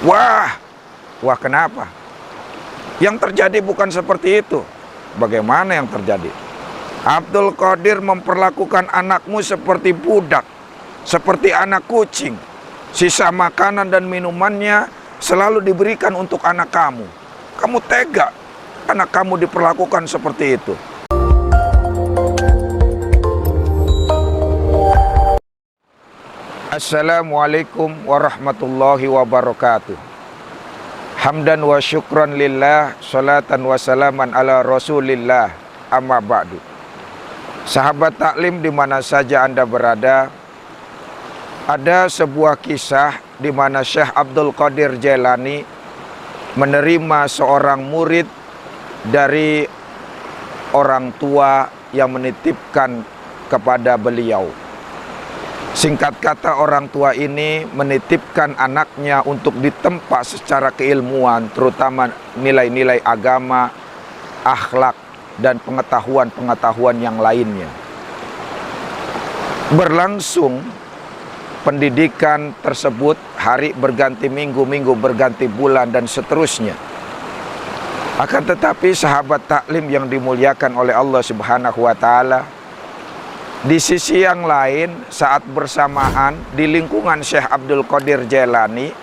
Wah, wah kenapa? Yang terjadi bukan seperti itu. Bagaimana yang terjadi? Abdul Qadir memperlakukan anakmu seperti budak, seperti anak kucing. Sisa makanan dan minumannya selalu diberikan untuk anak kamu. Kamu tega anak kamu diperlakukan seperti itu. Assalamualaikum warahmatullahi wabarakatuh. Hamdan wa syukran lillah, salatan wa salaman ala rasulillah, amma ba'du. Sahabat taklim di mana saja Anda berada, ada sebuah kisah di mana Syekh Abdul Qadir Jailani menerima seorang murid dari orang tua yang menitipkan kepada beliau. Singkat kata, orang tua ini menitipkan anaknya untuk ditempa secara keilmuan, terutama nilai-nilai agama, akhlak, dan pengetahuan-pengetahuan yang lainnya. Berlangsung pendidikan tersebut, hari berganti minggu, minggu berganti bulan, dan seterusnya. Akan tetapi sahabat taklim yang dimuliakan oleh Allah Subhanahu wa Ta'ala, di sisi yang lain, saat bersamaan di lingkungan Syekh Abdul Qadir Jailani,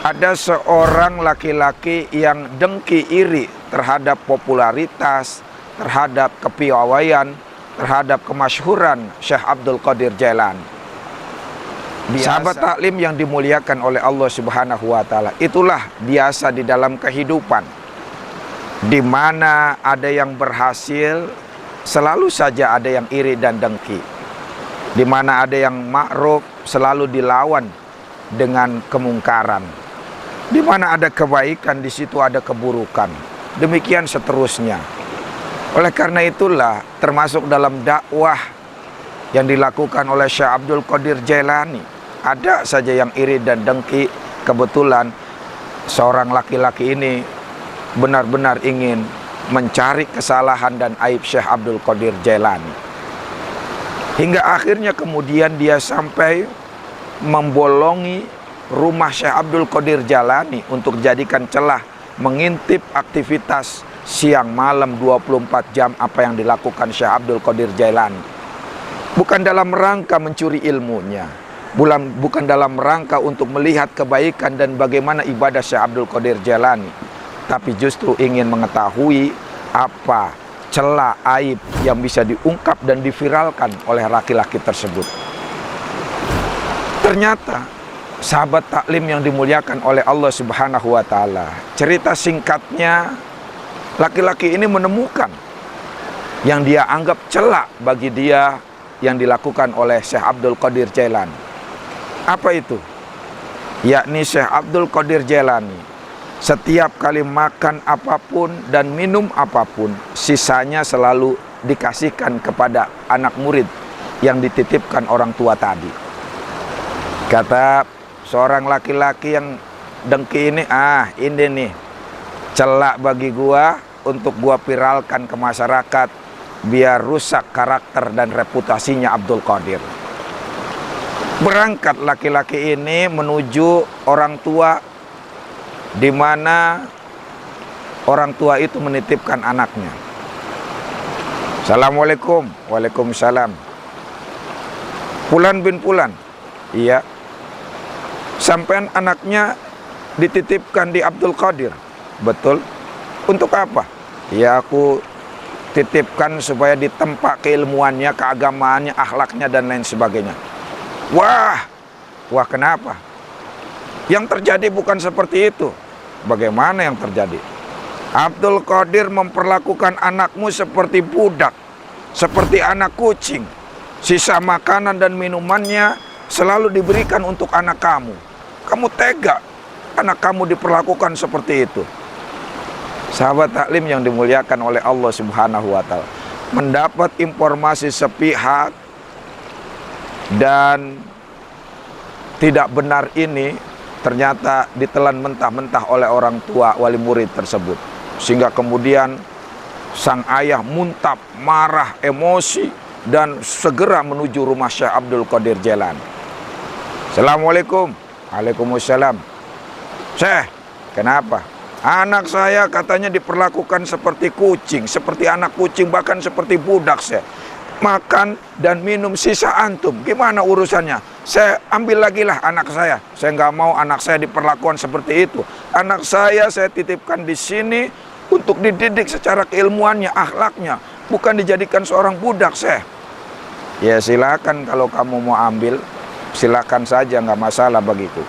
ada seorang laki-laki yang dengki iri terhadap popularitas, terhadap kepiawaian, terhadap kemasyhuran Syekh Abdul Qadir Jailani. Sahabat taklim yang dimuliakan oleh Allah Subhanahu wa Ta'ala, itulah biasa di dalam kehidupan, di mana ada yang berhasil, selalu saja ada yang iri dan dengki. Di mana ada yang ma'ruf, selalu dilawan dengan kemungkaran. Di mana ada kebaikan, di situ ada keburukan. Demikian seterusnya. Oleh karena itulah, termasuk dalam dakwah yang dilakukan oleh Syekh Abdul Qadir Jailani, ada saja yang iri dan dengki. Kebetulan seorang laki-laki ini benar-benar ingin mencari kesalahan dan aib Syekh Abdul Qadir Jailani. Hingga akhirnya kemudian dia sampai membolongi rumah Syekh Abdul Qadir Jailani untuk jadikan celah mengintip aktivitas siang malam 24 jam apa yang dilakukan Syekh Abdul Qadir Jailani. Bukan dalam rangka mencuri ilmunya, bukan dalam rangka untuk melihat kebaikan dan bagaimana ibadah Syekh Abdul Qadir Jailani, tapi justru ingin mengetahui apa celah aib yang bisa diungkap dan diviralkan oleh laki-laki tersebut. Ternyata sahabat taklim yang dimuliakan oleh Allah Subhanahu wa Ta'ala, cerita singkatnya, laki-laki ini menemukan yang dia anggap celah bagi dia yang dilakukan oleh Syekh Abdul Qadir Jailani. Apa itu? Yakni Syekh Abdul Qadir Jailani setiap kali makan apapun dan minum apapun, sisanya selalu dikasihkan kepada anak murid yang dititipkan orang tua tadi. Kata seorang laki-laki yang dengki ini, ini nih celak bagi gua untuk gua viralkan ke masyarakat biar rusak karakter dan reputasinya Abdul Qadir. Berangkat laki-laki ini menuju orang tua, di mana orang tua itu menitipkan anaknya. Assalamualaikum. Waalaikumsalam. Fulan bin Fulan. Iya. Sampai anaknya dititipkan di Abdul Qadir. Betul. Untuk apa? Ya, aku titipkan supaya ditempa keilmuannya, keagamaannya, akhlaknya, dan lain sebagainya. Wah, wah kenapa? Yang terjadi bukan seperti itu. Bagaimana yang terjadi? Abdul Qadir memperlakukan anakmu seperti budak, seperti anak kucing. Sisa makanan dan minumannya selalu diberikan untuk anak kamu. Kamu tega anak kamu diperlakukan seperti itu. Sahabat taklim yang dimuliakan oleh Allah Subhanahu wa Ta'ala, mendapat informasi sepihak dan tidak benar ini ternyata ditelan mentah-mentah oleh orang tua wali murid tersebut, sehingga kemudian sang ayah muntap, marah, emosi, dan segera menuju rumah Syekh Abdul Qadir Jailani. Assalamualaikum. Waalaikumsalam. Syekh, kenapa? Anak saya katanya diperlakukan seperti kucing, seperti anak kucing, bahkan seperti budak, Syekh. Makan dan minum sisa antum. Gimana urusannya? Saya ambil lagi lah anak saya. Saya nggak mau anak saya diperlakukan seperti itu. Anak saya titipkan di sini untuk dididik secara keilmuannya, akhlaknya, bukan dijadikan seorang budak, Syekh. Ya silakan, kalau kamu mau ambil, silakan saja, nggak masalah bagiku.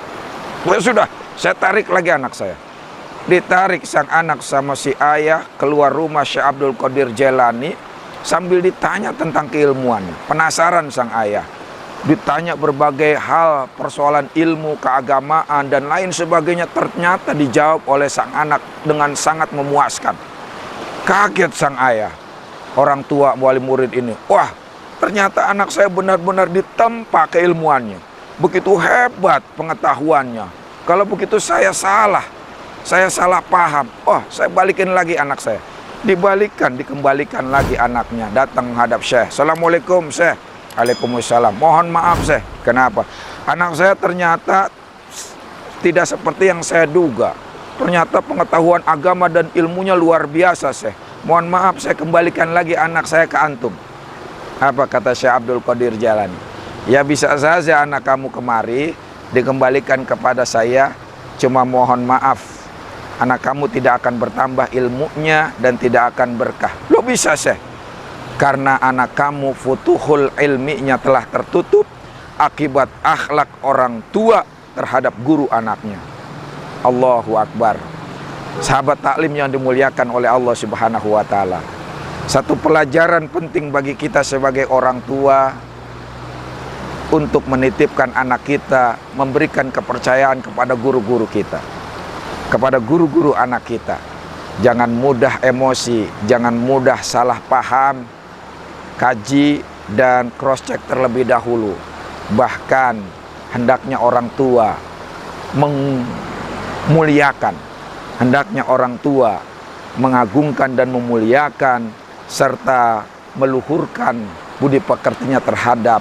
Ya sudah, saya tarik lagi anak saya. Ditarik sang anak sama si ayah keluar rumah Syekh Abdul Qadir Jailani sambil ditanya tentang keilmuannya. Penasaran sang ayah. Ditanya berbagai hal, persoalan ilmu, keagamaan, dan lain sebagainya. Ternyata dijawab oleh sang anak dengan sangat memuaskan. Kaget sang ayah, orang tua wali murid ini. Wah, ternyata anak saya benar-benar ditempa keilmuannya. Begitu hebat pengetahuannya. Kalau begitu saya salah paham. Oh, saya balikin lagi anak saya. Dikembalikan lagi anaknya. Datang menghadap Syekh. Assalamualaikum, Syekh. Waalaikumsalam. Mohon maaf, Syekh. Kenapa? Anak saya ternyata tidak seperti yang saya duga. Ternyata pengetahuan agama dan ilmunya luar biasa, Syekh. Mohon maaf, saya kembalikan lagi anak saya ke antum. Apa kata Syekh Abdul Qadir Jailani? Ya bisa saja anak kamu kemari dikembalikan kepada saya. Cuma mohon maaf, anak kamu tidak akan bertambah ilmunya dan tidak akan berkah. Lo bisa, Syekh? Karena anak kamu futuhul ilminya telah tertutup akibat akhlak orang tua terhadap guru anaknya. Allahu Akbar. Sahabat taklim yang dimuliakan oleh Allah Subhanahu wa Ta'ala, satu pelajaran penting bagi kita sebagai orang tua untuk menitipkan anak kita, memberikan kepercayaan kepada guru-guru kita, kepada guru-guru anak kita. Jangan mudah emosi, jangan mudah salah paham, kaji dan cross check terlebih dahulu. Bahkan hendaknya orang tua memuliakan, hendaknya orang tua mengagungkan dan memuliakan serta meluhurkan budi pekertinya terhadap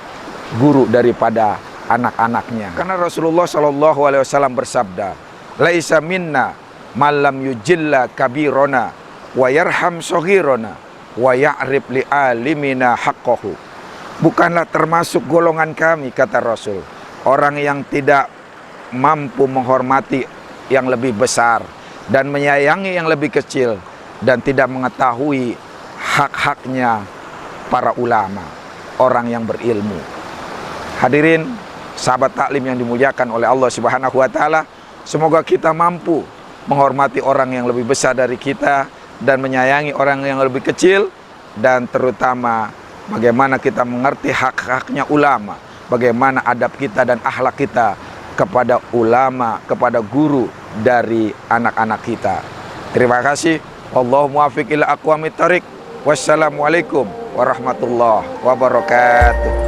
guru daripada anak-anaknya. Karena Rasulullah SAW bersabda, laisa minna malam yujilla kabirona wa yarham soghirona wa ya'rif li alimina haqqahu. Bukanlah termasuk golongan kami, kata Rasul, orang yang tidak mampu menghormati yang lebih besar dan menyayangi yang lebih kecil dan tidak mengetahui hak-haknya para ulama, orang yang berilmu. Hadirin sahabat taklim yang dimuliakan oleh Allah Subhanahu wa Ta'ala, semoga kita mampu menghormati orang yang lebih besar dari kita dan menyayangi orang yang lebih kecil, dan terutama bagaimana kita mengerti hak-haknya ulama, bagaimana adab kita dan akhlak kita kepada ulama, kepada guru dari anak-anak kita. Terima kasih. Wallahu muwaffiq ila aqwamit thoriq. Wassalamualaikum warahmatullahi wabarakatuh.